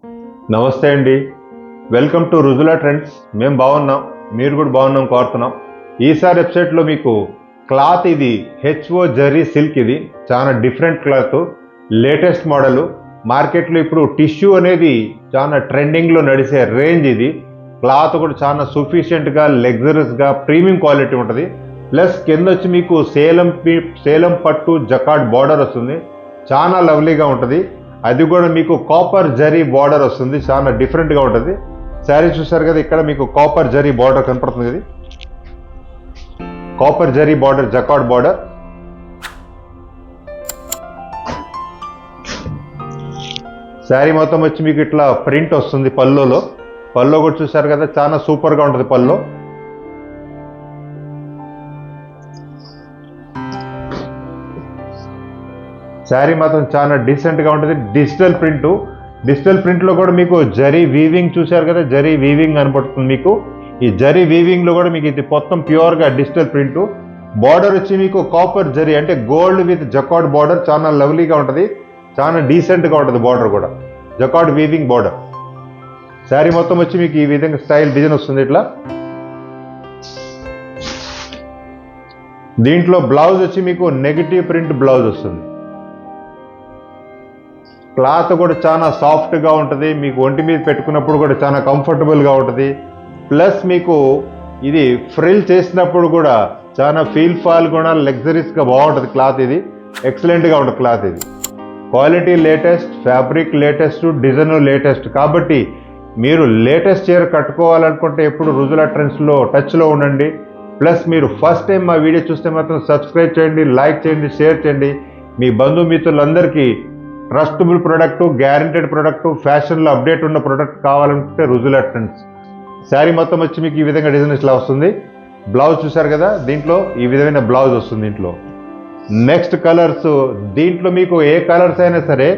నమస్తే అండి. Welcome to Rujula trends. మేము బాగున్నాం, మీరు కూడా బాగున్నాం కోరుతున్నాం. ఈసారి వెబ్సైట్లో మీకు క్లాత్ ఇది హెచ్ఓ జరీ సిల్క్, ఇది చాలా డిఫరెంట్ క్లాత్, లేటెస్ట్ మోడల్. మార్కెట్లో ఇప్పుడు టిష్యూ అనేది చాలా ట్రెండింగ్లో నడిచే రేంజ్ ఇది. క్లాత్ కూడా చాలా సఫిషియెంట్గా, లగ్జరీస్గా, ప్రీమియం క్వాలిటీ ఉంటుంది. ప్లస్ కింద వచ్చి మీకు సేలం పట్టు జకార్డ్ బార్డర్ వస్తుంది, చాలా లవ్లీగా ఉంటుంది. అది కూడా మీకు కాపర్ జరీ బార్డర్ వస్తుంది, చాలా డిఫరెంట్గా ఉంటుంది. శారీ చూసారు కదా, ఇక్కడ మీకు కాపర్ జరీ బార్డర్ కనపడుతుంది కదా, copper zari border, jacquard border. Sari మొత్తం వచ్చి మీకు ఇట్లా ప్రింట్ వస్తుంది పల్లోలో. పల్లో కూడా చూసారు కదా, చాలా సూపర్గా ఉంటుంది పల్లో. శారీ మాత్రం చాలా డీసెంట్గా ఉంటుంది. డిజిటల్ ప్రింట్లో కూడా మీకు జరీ వీవింగ్ చూసారు కదా, జరీ వీవింగ్ కనపడుతుంది మీకు. ఈ జరీ వీవింగ్లో కూడా మీకు ఇది మొత్తం ప్యూర్గా డిజిటల్ ప్రింట్. బార్డర్ వచ్చి మీకు కాపర్ జరీ అంటే గోల్డ్ విత్ జకార్డ్ బార్డర్, చాలా లవ్లీగా ఉంటుంది, చాలా డీసెంట్గా ఉంటుంది. బార్డర్ కూడా జకార్డ్ వీవింగ్ బార్డర్. శారీ మొత్తం వచ్చి మీకు ఈ విధంగా స్టైల్ డిజైన్ వస్తుంది ఇట్లా. దీంట్లో బ్లౌజ్ వచ్చి మీకు నెగిటివ్ ప్రింట్ బ్లౌజ్ వస్తుంది. క్లాత్ కూడా చాలా సాఫ్ట్గా ఉంటుంది, మీకు ఒంటి మీద పెట్టుకున్నప్పుడు కూడా చాలా కంఫర్టబుల్గా ఉంటుంది. ప్లస్ మీకు ఇది ఫ్రిల్ చేసినప్పుడు కూడా చాలా ఫాల్ కూడా లగ్జరీస్గా బాగుంటుంది క్లాత్. ఇది ఎక్సలెంట్గా ఉంటుంది క్లాత్. ఇది quality latest, fabric latest, design latest. కాబట్టి మీరు లేటెస్ట్ చీర కట్టుకోవాలనుకుంటే ఎప్పుడు రుజులా ట్రెండ్స్లో టచ్లో ఉండండి. ప్లస్ మీరు ఫస్ట్ టైం మా వీడియో చూస్తే మాత్రం సబ్స్క్రైబ్ చేయండి, లైక్ చేయండి, షేర్ చేయండి. మీ బంధుమిత్రులందరికీ ట్రస్టబుల్ ప్రొడక్టు, గ్యారంటెడ్ ప్రొడక్టు, ఫ్యాషన్లో అప్డేట్ ఉన్న ప్రొడక్ట్ కావాలంటే రుజులా ట్రెండ్స్. శారీ మొత్తం వచ్చి మీకు ఈ విధంగా డిజైన్ ఇట్లా వస్తుంది. బ్లౌజ్ చూసారు కదా, దీంట్లో ఈ విధమైన బ్లౌజ్ వస్తుంది. దీంట్లో నెక్స్ట్ కలర్స్, దీంట్లో మీకు ఏ కలర్స్ అయినా సరే,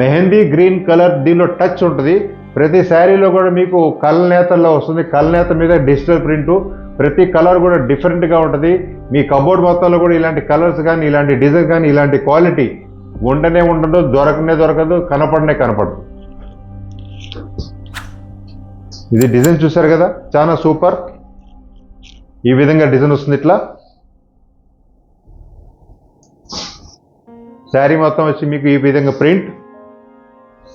మెహందీ గ్రీన్ కలర్ దీనిలో టచ్ ఉంటుంది. ప్రతి శారీలో కూడా మీకు కల్నేతల్లో వస్తుంది, కల్నేత మీద డిజిటల్ ప్రింటు. ప్రతి కలర్ కూడా డిఫరెంట్గా ఉంటుంది. మీ కబోర్డ్ మొత్తంలో కూడా ఇలాంటి కలర్స్ కానీ, ఇలాంటి డిజైన్ కానీ, ఇలాంటి క్వాలిటీ ఉండదు, దొరకదు, కనపడదు. ఇది డిజైన్ చూసారు కదా, చాలా సూపర్. ఈ విధంగా డిజైన్ వస్తుంది ఇట్లా. శారీ మొత్తం వచ్చి మీకు ఈ విధంగా ప్రింట్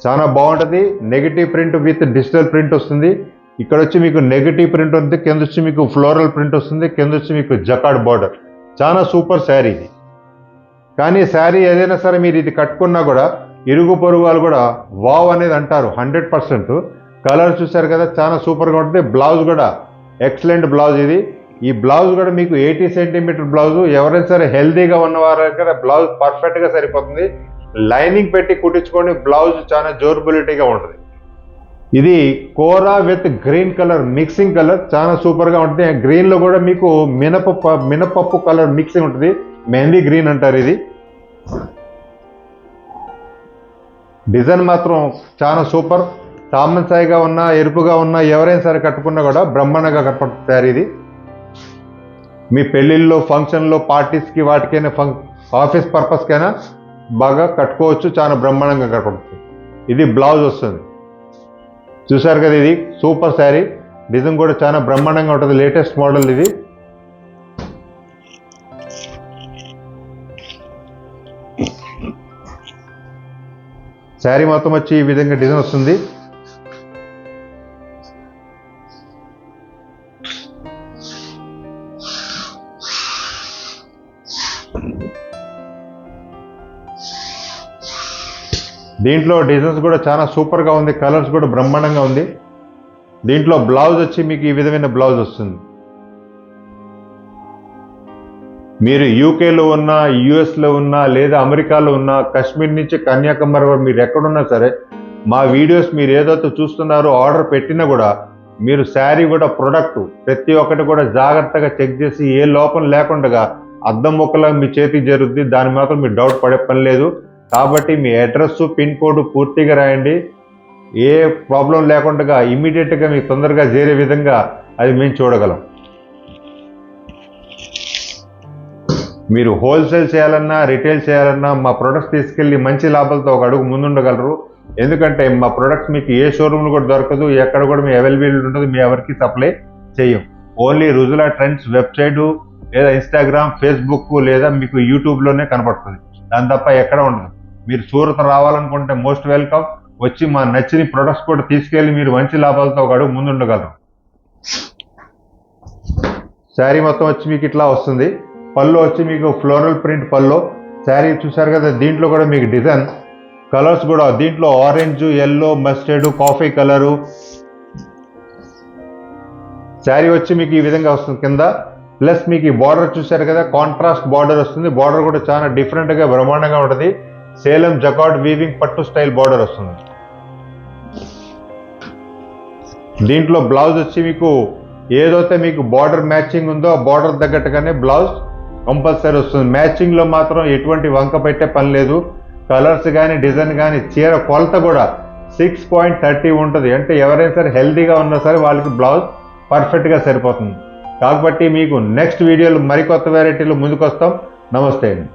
చాలా బాగుంటుంది. Negative print with digital print వస్తుంది. ఇక్కడ వచ్చి మీకు నెగిటివ్ ప్రింట్ ఉంటుంది, కింద వచ్చి మీకు ఫ్లోరల్ ప్రింట్ వస్తుంది, కింద వచ్చి మీకు జకార్డ్ బార్డర్. చాలా సూపర్ శారీ ఇది. కానీ శారీ ఏదైనా సరే మీరు ఇది కట్టుకున్నా కూడా ఇరుగు పొరుగు వాళ్ళు కూడా వావ్ అనేది అంటారు 100%. కలర్ చూసారు కదా, చాలా సూపర్గా ఉంటుంది. బ్లౌజ్ కూడా ఎక్సలెంట్ బ్లౌజ్ ఇది. ఈ బ్లౌజ్ కూడా మీకు 80 సెంటీమీటర్ బ్లౌజ్. ఎవరైనా సరే హెల్దీగా ఉన్నవారి దగ్గర బ్లౌజ్ పర్ఫెక్ట్గా సరిపోతుంది. లైనింగ్ పెట్టి కుట్టించుకోండి, బ్లౌజ్ చాలా డ్యూరబిలిటీగా ఉంటుంది. ఇది Kora with green colour mixing colour, చాలా సూపర్గా ఉంటుంది. గ్రీన్లో కూడా మీకు మినపప్పు కలర్ మిక్సింగ్ ఉంటుంది, మెహందీ గ్రీన్ అంటారు ఇది. డిజైన్ మాత్రం చాలా సూపర్. సామన్సాయిగా ఉన్నా, ఎరుపుగా ఉన్నా, ఎవరైనా సరే కట్టుకున్నా కూడా బ్రహ్మాండంగా కనపడుతుంది శారీ ఇది. మీ పెళ్ళిళ్ళలో, ఫంక్షన్లో, పార్టీస్కి, వాటికైనా ఆఫీస్ పర్పస్కైనా బాగా కట్టుకోవచ్చు, చాలా బ్రహ్మాండంగా కనపడుతుంది. ఇది బ్లౌజ్ వస్తుంది చూసారు కదా, ఇది సూపర్ శారీ. డిజైన్ కూడా చాలా బ్రహ్మాండంగా ఉంటుంది, లేటెస్ట్ మోడల్ ఇది. శారీ మొత్తం వచ్చి ఈ విధంగా డిజైన్ వస్తుంది. దీంట్లో డిజైన్స్ కూడా చాలా సూపర్గా ఉంది, కలర్స్ కూడా బ్రహ్మాండంగా ఉంది. దీంట్లో బ్లౌజ్ వచ్చి మీకు ఈ విధమైన బ్లౌజ్ వస్తుంది. మీరు యూకేలో ఉన్నా, యుఎస్లో ఉన్నా, లేదా అమెరికాలో ఉన్నా, కాశ్మీర్ నుంచి కన్యాకుమారి వరకు మీరు ఎక్కడున్నా సరే, మా వీడియోస్ మీరు ఏదైతే చూస్తున్నారో ఆర్డర్ పెట్టినా కూడా మీరు శారీ కూడా ప్రొడక్ట్ ప్రతి ఒక్కటి కూడా జాగ్రత్తగా చెక్ చేసి ఏ లోపం లేకుండా అద్దం ముక్కలా మీ చేతికి జరుగుద్ది. దాని మాత్రం మీరు డౌట్ పడే పని లేదు. కాబట్టి మీ అడ్రస్, పిన్ కోడ్ పూర్తిగా రాయండి. ఏ ప్రాబ్లం లేకుండా ఇమ్మీడియట్గా మీకు తొందరగా చేరే విధంగా అది మేము చూడగలం. మీరు హోల్సేల్ చేయాలన్నా, రిటైల్ చేయాలన్నా మా ప్రొడక్ట్స్ తీసుకెళ్ళి మంచి లాభాలతో ఒక అడుగు ముందుండగలరు. ఎందుకంటే మా ప్రొడక్ట్స్ మీకు ఏ షోరూమ్లో కూడా దొరకదు, ఎక్కడ కూడా మీ అవైలబిలిటీ ఉండదు, మీ ఎవరికి సప్లై చేయం. ఓన్లీ రుజులా ట్రెండ్స్ వెబ్సైటు లేదా ఇన్స్టాగ్రామ్, ఫేస్బుక్ లేదా మీకు యూట్యూబ్లోనే కనపడుతుంది, దాని తప్ప ఎక్కడ ఉండదు. మీరు సూరత్ రావాలనుకుంటే మోస్ట్ వెల్కమ్. వచ్చి మా నచ్చిన ప్రొడక్ట్స్ కూడా తీసుకెళ్ళి మీరు మంచి లాభాలతో ఒక అడుగు ముందు ఉండగలరు. శారీ మొత్తం వచ్చి మీకు ఇట్లా వస్తుంది. పళ్ళు వచ్చి మీకు ఫ్లోరల్ ప్రింట్ పళ్ళు. శారీ చూసారు కదా, దీంట్లో కూడా మీకు డిజైన్ కలర్స్ కూడా దీంట్లో orange, yellow, mustard, coffee colour. Sari వచ్చి మీకు ఈ విధంగా వస్తుంది కింద. ప్లస్ మీకు ఈ బార్డర్ చూసారు కదా, కాంట్రాస్ట్ బార్డర్ వస్తుంది. బార్డర్ కూడా చాలా డిఫరెంట్గా బ్రహ్మాండంగా ఉంటుంది. సేలం జకార్డ్ వీవింగ్ పట్టు స్టైల్ బార్డర్ వస్తుంది. దీంట్లో బ్లౌజ్ వచ్చి మీకు ఏదైతే మీకు బార్డర్ మ్యాచింగ్ ఉందో ఆ బార్డర్ తగ్గట్టుగానే బ్లౌజ్ కంపల్సరీ వస్తుంది. మ్యాచింగ్లో మాత్రం ఎటువంటి వంక పెట్టే పని లేదు. కలర్స్ కానీ డిజైన్ కానీ చీర కొలత కూడా 6.30 ఉంటుంది. అంటే ఎవరైనా సరే హెల్తీగా ఉన్నా సరే వాళ్ళకి బ్లౌజ్ పర్ఫెక్ట్గా సరిపోతుంది. కాబట్టి మీకు నెక్స్ట్ వీడియోలో మరికొత్త వెరైటీలు ముందుకు వస్తాం. నమస్తే అండి.